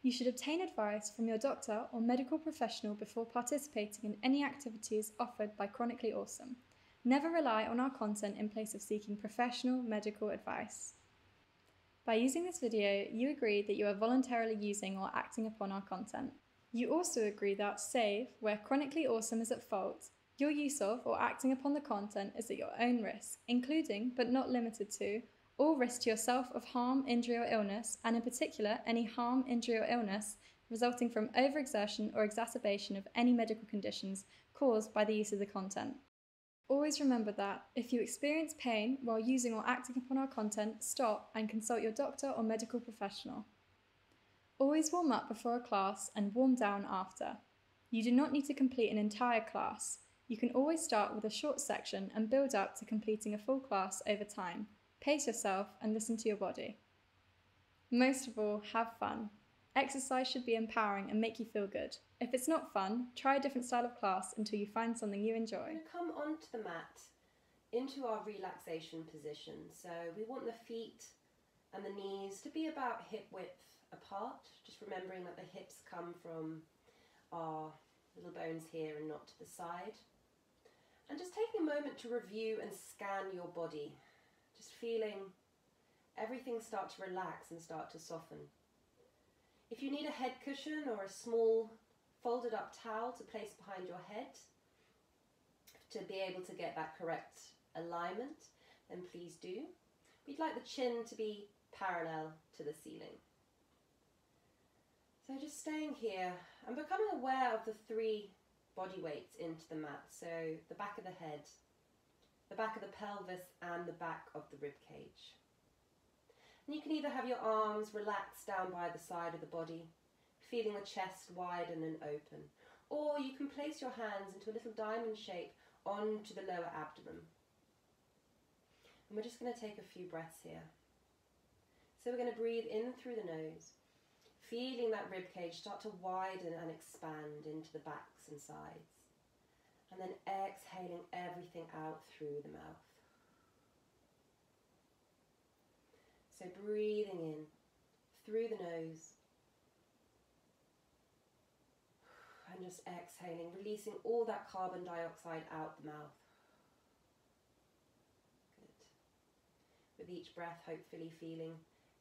You should obtain advice from your doctor or medical professional before participating in any activities offered by Chronically Awesome. Never rely on our content in place of seeking professional medical advice. By using this video, you agree that you are voluntarily using or acting upon our content. You also agree that, save where Chronically Awesome is at fault, your use of or acting upon the content is at your own risk, including, but not limited to, all risk to yourself of harm, injury or illness, and in particular any harm, injury or illness resulting from overexertion or exacerbation of any medical conditions caused by the use of the content. Always remember that, if you experience pain while using or acting upon our content, stop and consult your doctor or medical professional. Always warm up before a class and warm down after. You do not need to complete an entire class. You can always start with a short section and build up to completing a full class over time. Pace yourself and listen to your body. Most of all, have fun. Exercise should be empowering and make you feel good. If it's not fun, try a different style of class until you find something you enjoy. We're going to come onto the mat into our relaxation position. So we want the feet and the knees to be about hip width apart, just remembering that the hips come from our little bones here and not to the side. And just taking a moment to review and scan your body. Just feeling everything start to relax and start to soften. If you need a head cushion or a small folded up towel to place behind your head to be able to get that correct alignment, then please do. We'd like the chin to be parallel to the ceiling. So just staying here and becoming aware of the 3 body weights into the mat. So the back of the head, the back of the pelvis and the back of the rib cage. And you can either have your arms relaxed down by the side of the body, feeling the chest widen and open, or you can place your hands into a little diamond shape onto the lower abdomen. And we're just going to take a few breaths here. So we're going to breathe in through the nose, feeling that rib cage start to widen and expand into the backs and sides. And then exhaling everything out through the mouth. So breathing in through the nose. And just exhaling, releasing all that carbon dioxide out the mouth. Good. With each breath, hopefully feeling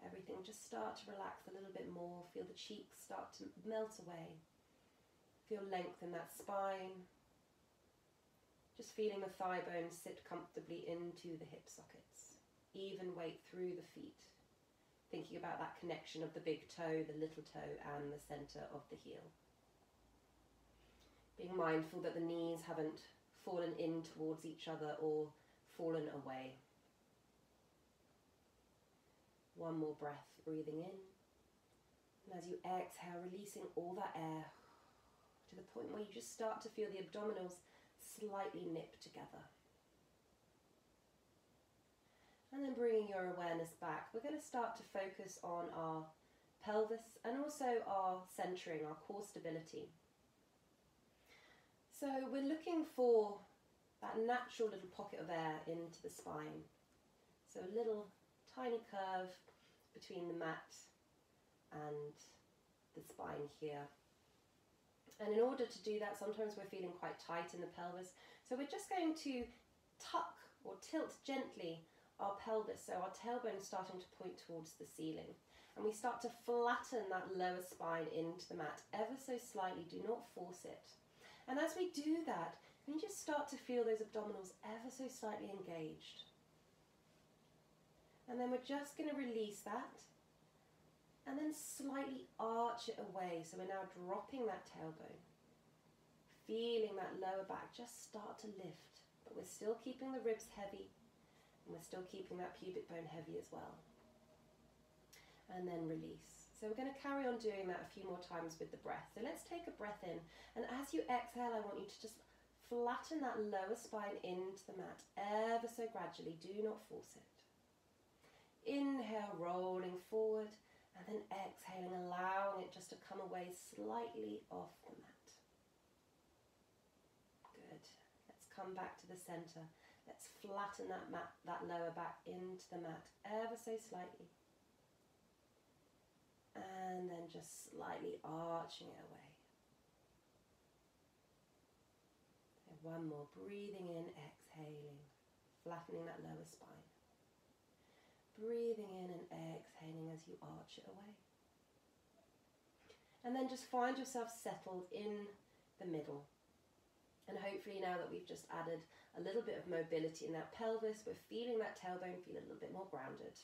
everything just start to relax a little bit more. Feel the cheeks start to melt away. Feel length in that spine. Just feeling the thigh bones sit comfortably into the hip sockets. Even weight through the feet. Thinking about that connection of the big toe, the little toe, and the center of the heel. Being mindful that the knees haven't fallen in towards each other or fallen away. One more breath, breathing in. And as you exhale, releasing all that air to the point where you just start to feel the abdominals slightly nip together. And then bringing your awareness back, we're going to start to focus on our pelvis and also our centering, our core stability. So we're looking for that natural little pocket of air into the spine. So a little tiny curve between the mat and the spine here. And in order to do that, sometimes we're feeling quite tight in the pelvis. So we're just going to tuck or tilt gently our pelvis, so our tailbone is starting to point towards the ceiling. And we start to flatten that lower spine into the mat ever so slightly, do not force it. And as we do that, we just start to feel those abdominals ever so slightly engaged. And then we're just going to release that and then slightly arch it away. So we're now dropping that tailbone, feeling that lower back just start to lift, but we're still keeping the ribs heavy and we're still keeping that pubic bone heavy as well. And then release. So we're going to carry on doing that a few more times with the breath. So let's take a breath in, and as you exhale, I want you to just flatten that lower spine into the mat ever so gradually. Do not force it. Inhale, rolling forward, and then exhaling, allowing it just to come away slightly off the mat. Good. Let's come back to the center. Let's flatten that lower back into the mat ever so slightly. And then just slightly arching it away. And one more, breathing in, exhaling, flattening that lower spine. Breathing in and exhaling as you arch it away. And then just find yourself settled in the middle. And hopefully now that we've just added a little bit of mobility in that pelvis, we're feeling that tailbone feel a little bit more grounded.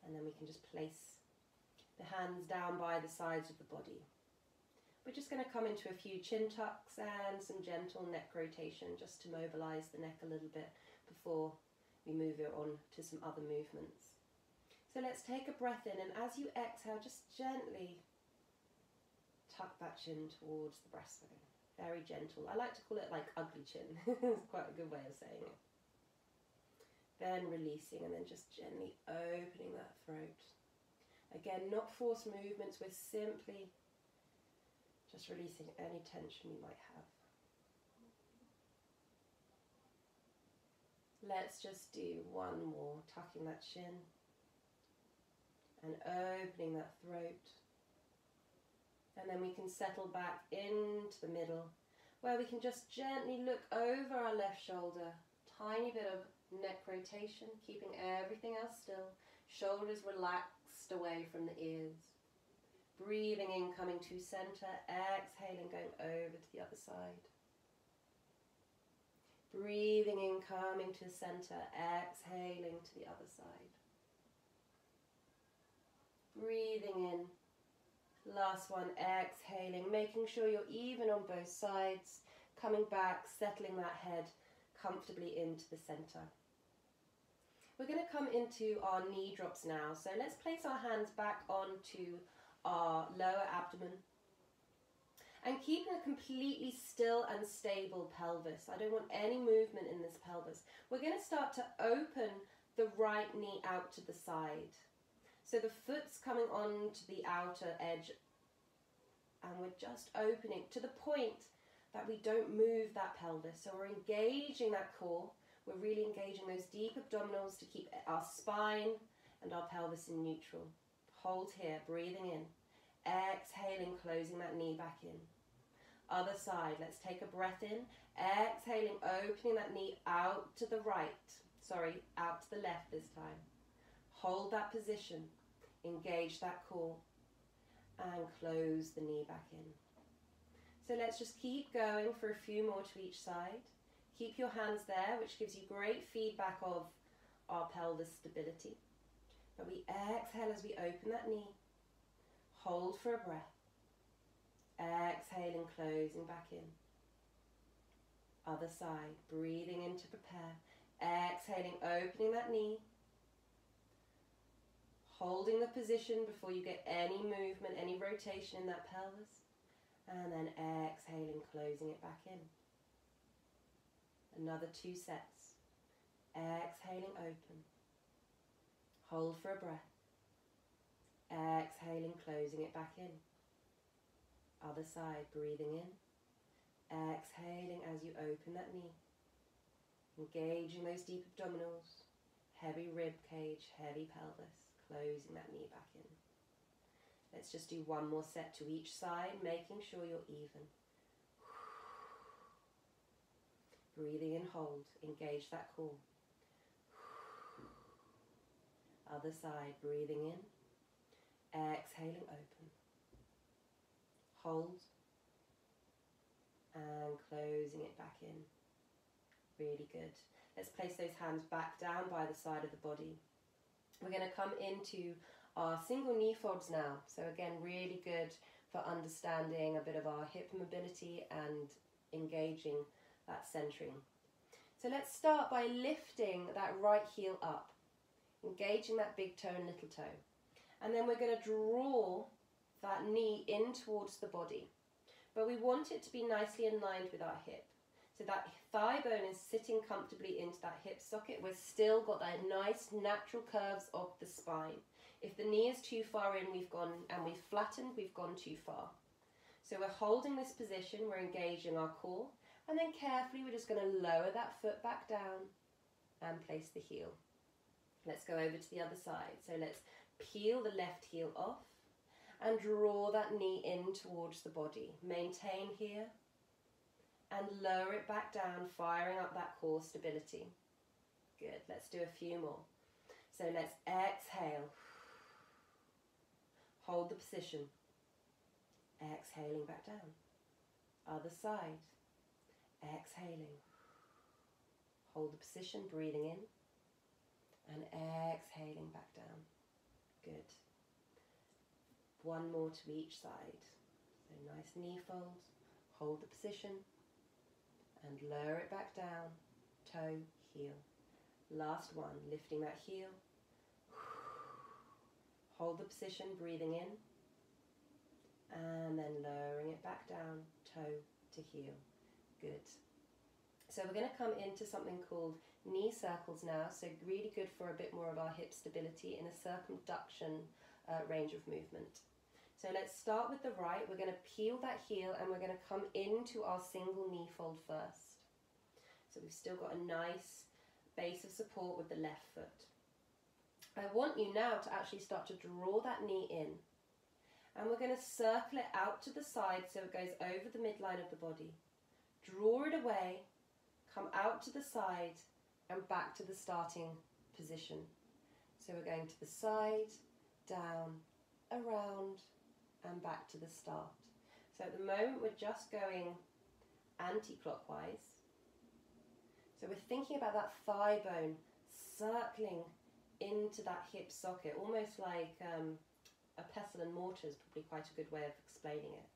And then we can just place the hands down by the sides of the body. We're just going to come into a few chin tucks and some gentle neck rotation just to mobilize the neck a little bit before we move it on to some other movements. So let's take a breath in, and as you exhale, just gently tuck that chin towards the breastbone. Very gentle. I like to call it like ugly chin. It's quite a good way of saying it. Then releasing, and then just gently opening that throat. Again, not forced movements, we're simply just releasing any tension you might have. Let's just do one more, tucking that chin and opening that throat. And then we can settle back into the middle, where we can just gently look over our left shoulder. Tiny bit of neck rotation, keeping everything else still. Shoulders relaxed away from the ears. Breathing in, coming to center. Exhaling, going over to the other side. Breathing in, coming to center, exhaling to the other side. Breathing in, last one, exhaling, making sure you're even on both sides, coming back, settling that head comfortably into the center. We're going to come into our knee drops now, so let's place our hands back onto our lower abdomen. And keeping a completely still and stable pelvis. I don't want any movement in this pelvis. We're going to start to open the right knee out to the side. So the foot's coming on to the outer edge, and we're just opening to the point that we don't move that pelvis. So we're engaging that core. We're really engaging those deep abdominals to keep our spine and our pelvis in neutral. Hold here, breathing in. Exhaling, closing that knee back in. Other side, let's take a breath in. Exhaling, opening that knee out to the right. Sorry, out to the left this time. Hold that position. Engage that core. And close the knee back in. So let's just keep going for a few more to each side. Keep your hands there, which gives you great feedback of our pelvis stability. But we exhale as we open that knee. Hold for a breath. Exhaling, closing back in. Other side, breathing in to prepare. Exhaling, opening that knee. Holding the position before you get any movement, any rotation in that pelvis. And then exhaling, closing it back in. Another 2 sets. Exhaling, open. Hold for a breath. Exhaling, closing it back in. Other side, breathing in. Exhaling as you open that knee. Engaging those deep abdominals. Heavy rib cage, heavy pelvis. Closing that knee back in. Let's just do one more set to each side, making sure you're even. Breathing in, hold. Engage that core. Other side, breathing in. Exhaling, open. Hold. And closing it back in. Really good. Let's place those hands back down by the side of the body. We're going to come into our single knee folds now. So again, really good for understanding a bit of our hip mobility and engaging that centering. So let's start by lifting that right heel up, engaging that big toe and little toe. And then we're going to draw that knee in towards the body. But we want it to be nicely aligned with our hip. So that thigh bone is sitting comfortably into that hip socket. We've still got that nice natural curves of the spine. If the knee is too far in, we've flattened, we've gone too far. So we're holding this position, we're engaging our core, and then carefully we're just going to lower that foot back down and place the heel. Let's go over to the other side. So let's Peel the left heel off and draw that knee in towards the body. Maintain here and lower it back down, firing up that core stability. Good, let's do a few more. So let's exhale. Hold the position. Exhaling back down. Other side. Exhaling. Hold the position, breathing in. And exhaling back down. Good. One more to each side. So nice knee fold. Hold the position. And lower it back down. Toe, heel. Last one. Lifting that heel. Hold the position, breathing in. And then lowering it back down. Toe to heel. Good. So we're going to come into something called knee circles now, so really good for a bit more of our hip stability in a circumduction range of movement. So let's start with the right. We're going to peel that heel and we're going to come into our single knee fold first. So we've still got a nice base of support with the left foot. I want you now to actually start to draw that knee in, and we're going to circle it out to the side so it goes over the midline of the body. Draw it away, come out to the side and back to the starting position. So we're going to the side, down, around and back to the start. So at the moment we're just going anti-clockwise. So we're thinking about that thigh bone circling into that hip socket, almost like a pestle and mortar is probably quite a good way of explaining it.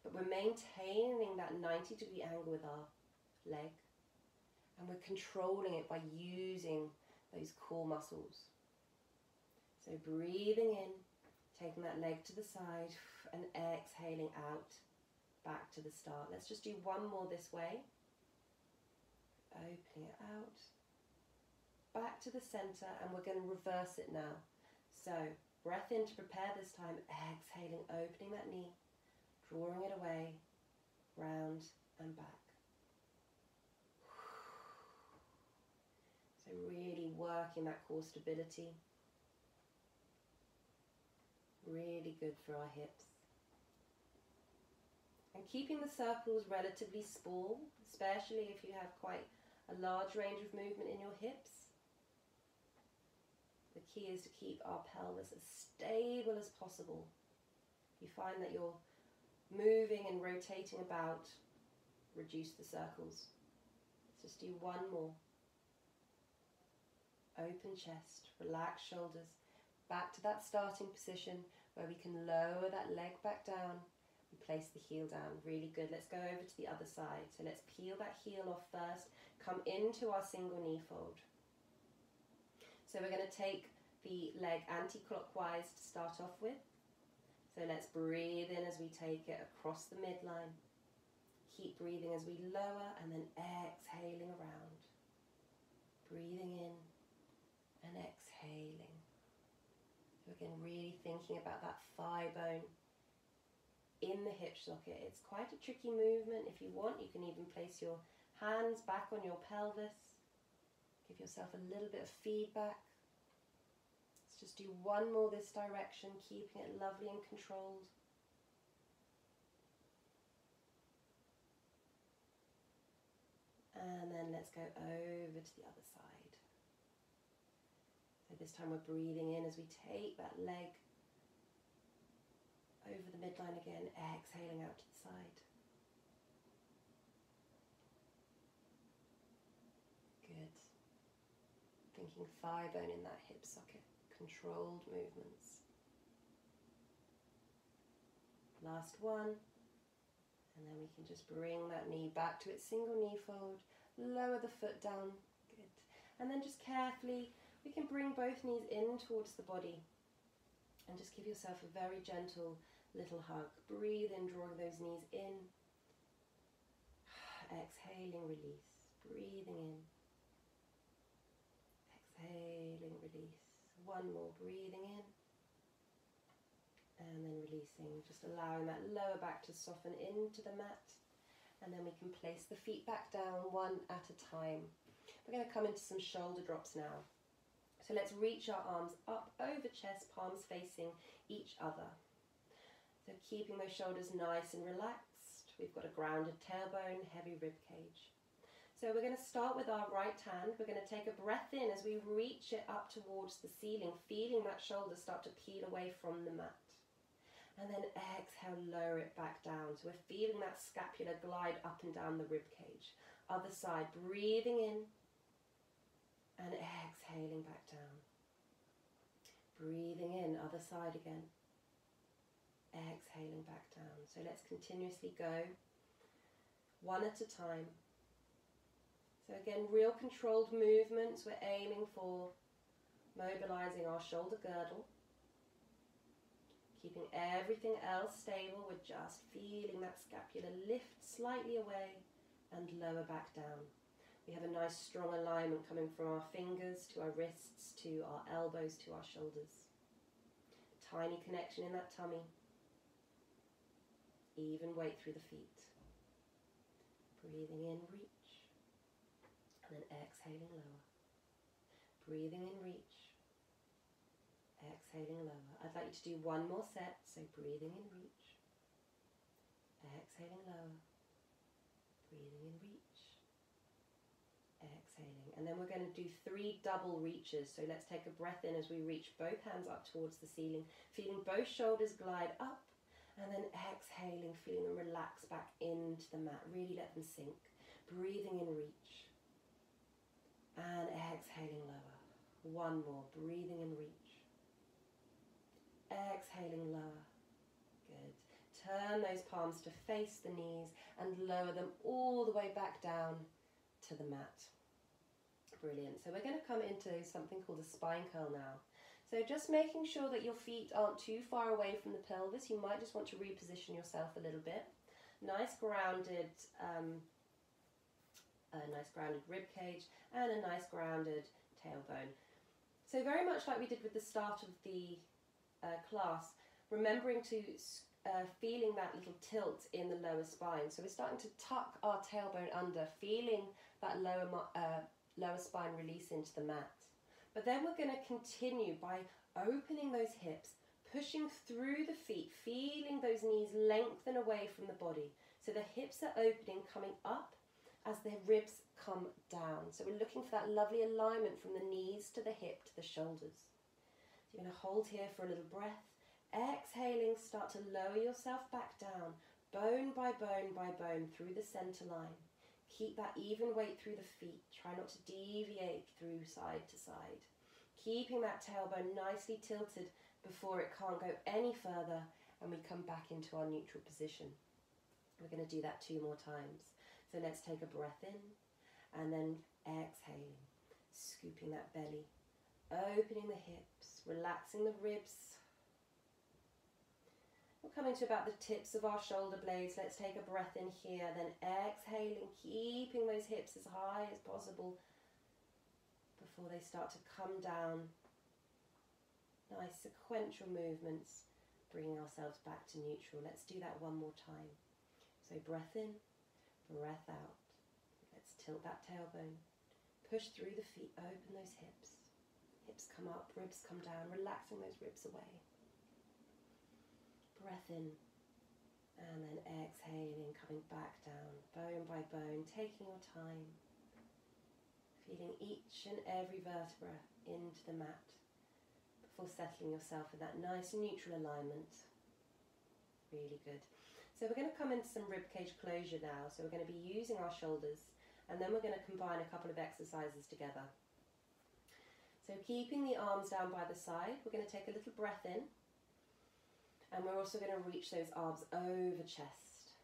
But we're maintaining that 90-degree angle with our leg, and we're controlling it by using those core muscles. So breathing in, taking that leg to the side and exhaling out, back to the start. Let's just do one more this way. Opening it out, back to the center, and we're going to reverse it now. So breath in to prepare this time, exhaling, opening that knee, drawing it away, round and back. So really working that core stability. Really good for our hips. And keeping the circles relatively small, especially if you have quite a large range of movement in your hips. The key is to keep our pelvis as stable as possible. If you find that you're moving and rotating about, reduce the circles. Let's just do one more. Open chest, relax shoulders, back to that starting position where we can lower that leg back down and place the heel down. Really good. Let's go over to the other side. So let's peel that heel off first, come into our single knee fold. So we're going to take the leg anti-clockwise to start off with. So let's breathe in as we take it across the midline. Keep breathing as we lower and then exhaling around. Breathing in and exhaling. So again, really thinking about that thigh bone in the hip socket. It's quite a tricky movement. If you want, you can even place your hands back on your pelvis. Give yourself a little bit of feedback. Let's just do one more this direction, keeping it lovely and controlled. And then let's go over to the other side. So this time we're breathing in as we take that leg over the midline again, exhaling out to the side. Good. Thinking thigh bone in that hip socket. Controlled movements. Last one. And then we can just bring that knee back to its single knee fold. Lower the foot down. Good. And then just carefully, we can bring both knees in towards the body. And just give yourself a very gentle little hug. Breathe in, drawing those knees in. Exhaling, release. Breathing in. Exhaling, release. One more, breathing in. And then releasing, just allowing that lower back to soften into the mat. And then we can place the feet back down one at a time. We're going to come into some shoulder drops now. So let's reach our arms up over chest, palms facing each other. So keeping those shoulders nice and relaxed. We've got a grounded tailbone, heavy rib cage. So we're going to start with our right hand. We're going to take a breath in as we reach it up towards the ceiling, feeling that shoulder start to peel away from the mat. And then exhale, lower it back down. So we're feeling that scapula glide up and down the rib cage. Other side, breathing in and exhaling back down. Breathing in, other side again. Exhaling back down. So let's continuously go one at a time. So again, real controlled movements. We're aiming for mobilizing our shoulder girdle. Keeping everything else stable. We're just feeling that scapula lift slightly away and lower back down. We have a nice strong alignment coming from our fingers to our wrists, to our elbows, to our shoulders. Tiny connection in that tummy. Even weight through the feet. Breathing in, reach. And then exhaling lower. Breathing in, reach. Exhaling lower. I'd like you to do one more set. So breathing in, reach. Exhaling lower. Breathing in, reach. Exhaling. And then we're going to do 3 double reaches. So let's take a breath in as we reach both hands up towards the ceiling. Feeling both shoulders glide up. And then exhaling, feeling them relax back into the mat. Really let them sink. Breathing in, reach. And exhaling lower. One more. Breathing in, reach. Exhaling lower. Good. Turn those palms to face the knees and lower them all the way back down to the mat. Brilliant. So we're going to come into something called a spine curl now. So just making sure that your feet aren't too far away from the pelvis. You might just want to reposition yourself a little bit. Nice grounded rib cage and a nice grounded tailbone. So very much like we did with the start of the class, remembering to feeling that little tilt in the lower spine. So we're starting to tuck our tailbone under, feeling that lower spine release into the mat. But then we're going to continue by opening those hips, pushing through the feet, feeling those knees lengthen away from the body. So the hips are opening, coming up as the ribs come down. So we're looking for that lovely alignment from the knees to the hip to the shoulders. So you're going to hold here for a little breath. Exhaling, start to lower yourself back down, bone by bone by bone through the center line. Keep that even weight through the feet. Try not to deviate through side to side. Keeping that tailbone nicely tilted before it can't go any further and we come back into our neutral position. We're going to do that 2 more times. So let's take a breath in and then exhaling. Scooping that belly. Opening the hips. Relaxing the ribs. We're coming to about the tips of our shoulder blades. Let's take a breath in here, then exhaling, keeping those hips as high as possible before they start to come down. Nice sequential movements, bringing ourselves back to neutral. Let's do that one more time. So breath in, breath out. Let's tilt that tailbone. Push through the feet, open those hips. Hips come up, ribs come down, relaxing those ribs away. Breath in and then exhaling, coming back down, bone by bone, taking your time, feeling each and every vertebra into the mat before settling yourself in that nice neutral alignment. Really good. So we're going to come into some ribcage closure now. So we're going to be using our shoulders and then we're going to combine a couple of exercises together. So keeping the arms down by the side, we're going to take a little breath in. And we're also going to reach those arms over chest.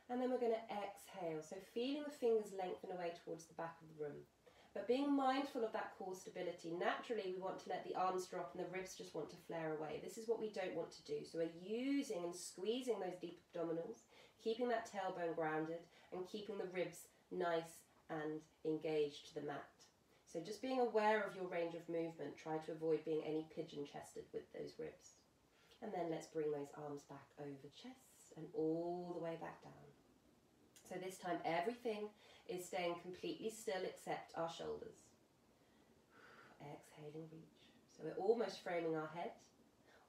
And then we're going to exhale. So feeling the fingers lengthen away towards the back of the room. But being mindful of that core stability. Naturally, we want to let the arms drop and the ribs just want to flare away. This is what we don't want to do. So we're using and squeezing those deep abdominals, keeping that tailbone grounded and keeping the ribs nice and engaged to the mat. So just being aware of your range of movement. Try to avoid being any pigeon-chested with those ribs. And then let's bring those arms back over chest and all the way back down. So this time everything is staying completely still except our shoulders. exhaling, reach. So we're almost framing our head,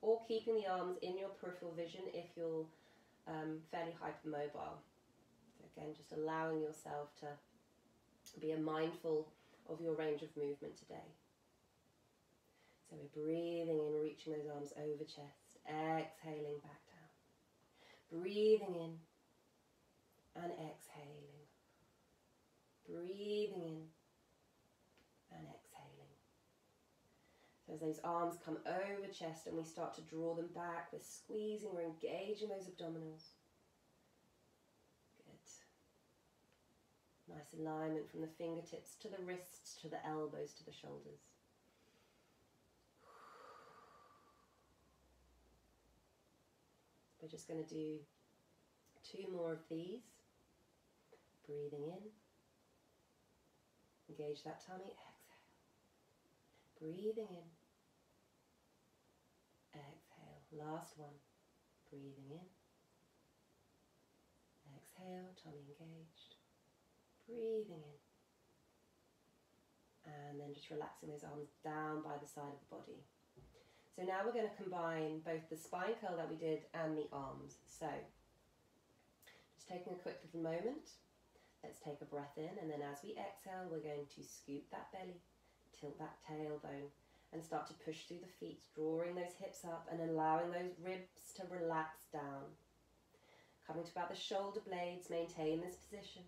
or keeping the arms in your peripheral vision if you're fairly hypermobile. So again, just allowing yourself to be mindful of your range of movement today. So we're breathing in, reaching those arms over chest, exhaling back down. Breathing in and exhaling. Breathing in and exhaling. So as those arms come over chest and we start to draw them back, we're squeezing, we're engaging those abdominals. Good. Nice alignment from the fingertips to the wrists, to the elbows, to the shoulders. We're just going to do 2 more of these. Breathing in. Engage that tummy. Exhale. Breathing in. Exhale. Last one. Breathing in. Exhale. Tummy engaged. Breathing in. And then just relaxing those arms down by the side of the body. So now we're going to combine both the spine curl that we did and the arms. So, just taking a quick little moment. Let's take a breath in, and then as we exhale, we're going to scoop that belly, tilt that tailbone, and start to push through the feet, drawing those hips up and allowing those ribs to relax down. Coming to about the shoulder blades, maintain this position.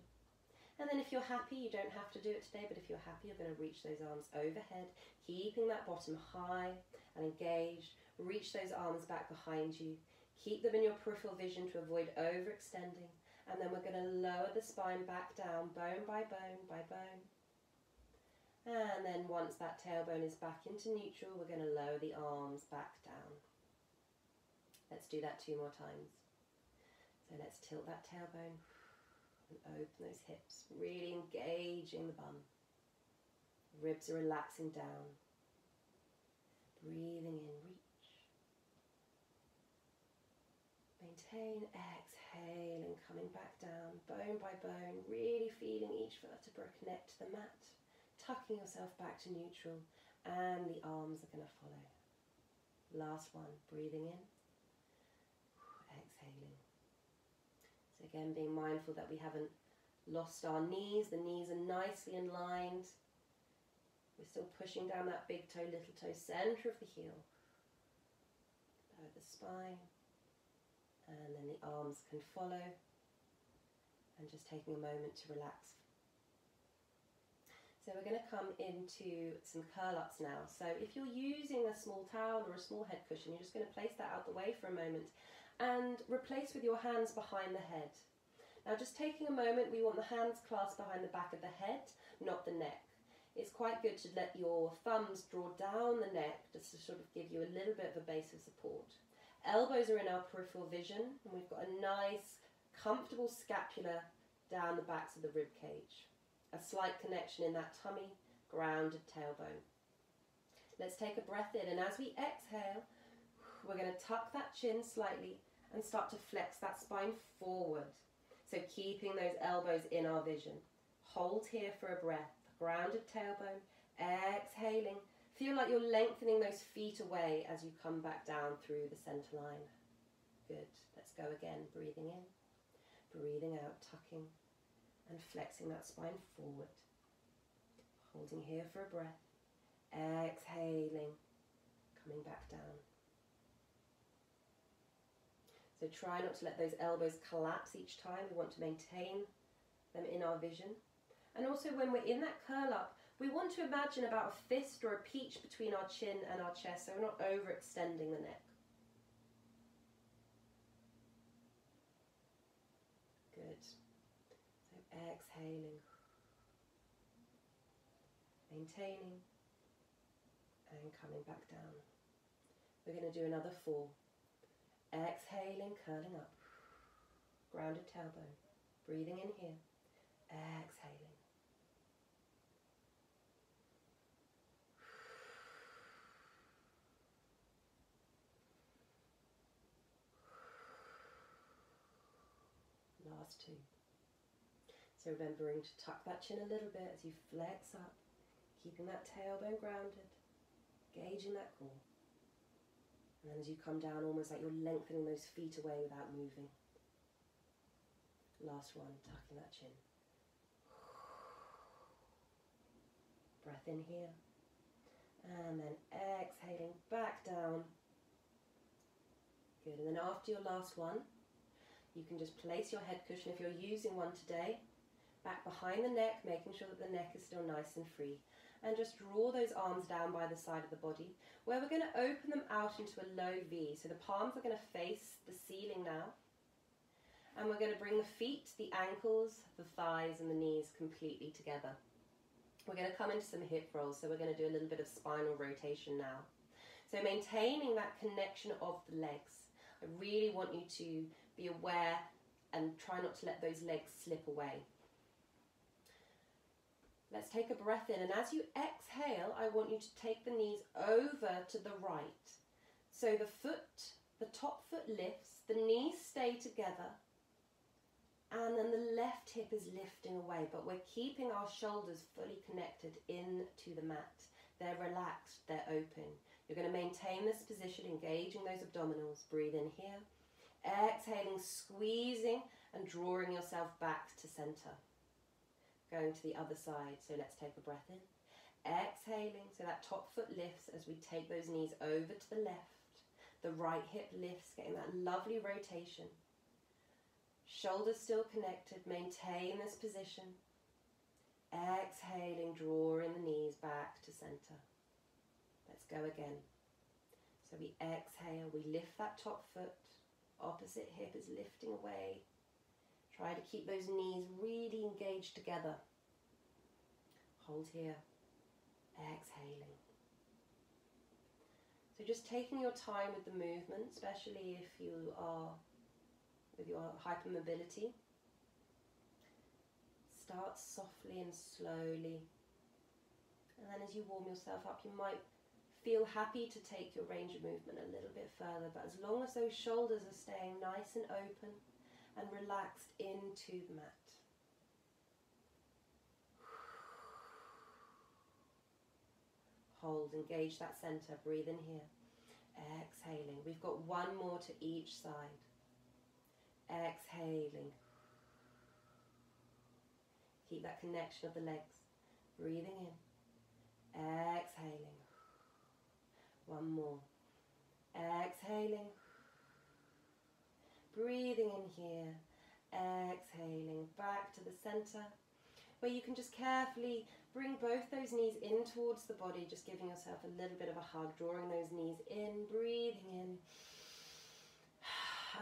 And then if you're happy, you don't have to do it today, but if you're happy, you're going to reach those arms overhead, keeping that bottom high and engaged. Reach those arms back behind you. Keep them in your peripheral vision to avoid overextending. And then we're going to lower the spine back down, bone by bone by bone. And then once that tailbone is back into neutral, we're going to lower the arms back down. Let's do that 2 more times. So let's tilt that tailbone. And open those hips, really engaging the bum. Ribs are relaxing down. Breathing in, reach. Maintain, exhaling, coming back down, bone by bone, really feeling each vertebra connect to the mat, tucking yourself back to neutral, and the arms are going to follow. Last one, breathing in, exhaling. So again, being mindful that we haven't lost our knees. The knees are nicely aligned. We're still pushing down that big toe, little toe, center of the heel. Lower the spine. And then the arms can follow. And just taking a moment to relax. So we're going to come into some curl-ups now. So if you're using a small towel or a small head cushion, you're just going to place that out the way for a moment. And replace with your hands behind the head. Now just taking a moment, we want the hands clasped behind the back of the head, not the neck. It's quite good to let your thumbs draw down the neck just to sort of give you a little bit of a base of support. Elbows are in our peripheral vision, and we've got a nice, comfortable scapula down the backs of the rib cage. A slight connection in that tummy, grounded tailbone. Let's take a breath in, and as we exhale, we're going to tuck that chin slightly and start to flex that spine forward. So keeping those elbows in our vision. Hold here for a breath. Grounded tailbone. Exhaling. Feel like you're lengthening those feet away as you come back down through the center line. Good. Let's go again. Breathing in. Breathing out. Tucking and flexing that spine forward. Holding here for a breath. Exhaling. Coming back down. So try not to let those elbows collapse each time. We want to maintain them in our vision. And also when we're in that curl up, we want to imagine about a fist or a peach between our chin and our chest, so we're not overextending the neck. Good. So exhaling. Maintaining. And coming back down. We're going to do another 4. Exhaling, curling up. Grounded tailbone. Breathing in here. Exhaling. Last 2. So remembering to tuck that chin a little bit as you flex up. Keeping that tailbone grounded, gauging that core. And then as you come down, almost like you're lengthening those feet away without moving. Last one, tucking that chin. Breath in here. And then exhaling back down. Good. And then after your last one, you can just place your head cushion, if you're using one today, back behind the neck, making sure that the neck is still nice and free. And just draw those arms down by the side of the body, where we're going to open them out into a low V. So the palms are going to face the ceiling now. And we're going to bring the feet, the ankles, the thighs and the knees completely together. We're going to come into some hip rolls, so we're going to do a little bit of spinal rotation now. So maintaining that connection of the legs. I really want you to be aware and try not to let those legs slip away. Let's take a breath in, and as you exhale, I want you to take the knees over to the right. So the top foot lifts, the knees stay together, and then the left hip is lifting away, but we're keeping our shoulders fully connected into the mat. They're relaxed, they're open. You're going to maintain this position, engaging those abdominals. Breathe in here. Exhaling, squeezing and drawing yourself back to center. Going to the other side, so let's take a breath in. Exhaling, so that top foot lifts as we take those knees over to the left. The right hip lifts, getting that lovely rotation. Shoulders still connected, maintain this position. Exhaling, drawing the knees back to center. Let's go again. So we exhale, we lift that top foot, opposite hip is lifting away. Try to keep those knees really engaged together. Hold here, exhaling. So just taking your time with the movement, especially if you are with your hypermobility. Start softly and slowly. And then as you warm yourself up, you might feel happy to take your range of movement a little bit further, but as long as those shoulders are staying nice and open and relaxed into the mat. Hold, engage that center, breathe in here. Exhaling, we've got one more to each side. Exhaling. Keep that connection of the legs. Breathing in. Exhaling. One more. Exhaling. Breathing in here. Exhaling. Back to the center, where you can just carefully bring both those knees in towards the body, just giving yourself a little bit of a hug, drawing those knees in, breathing in,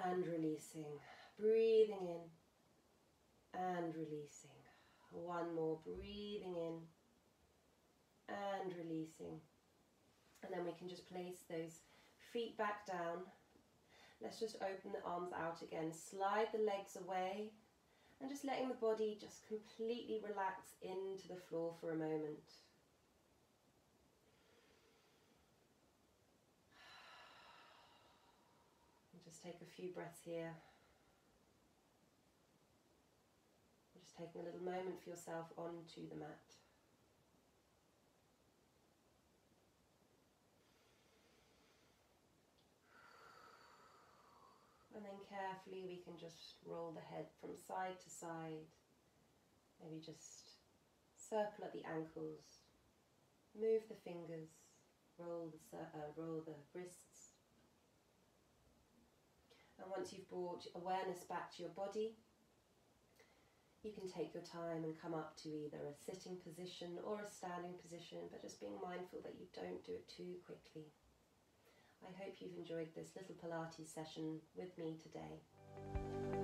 and releasing. Breathing in, and releasing. One more, breathing in, and releasing. And then we can just place those feet back down. Let's just open the arms out again, slide the legs away, and just letting the body just completely relax into the floor for a moment. And just take a few breaths here. Just taking a little moment for yourself onto the mat. And then carefully we can just roll the head from side to side. Maybe just circle at the ankles. Move the fingers. Roll the wrists. And once you've brought awareness back to your body, you can take your time and come up to either a sitting position or a standing position, but just being mindful that you don't do it too quickly. I hope you've enjoyed this little Pilates session with me today.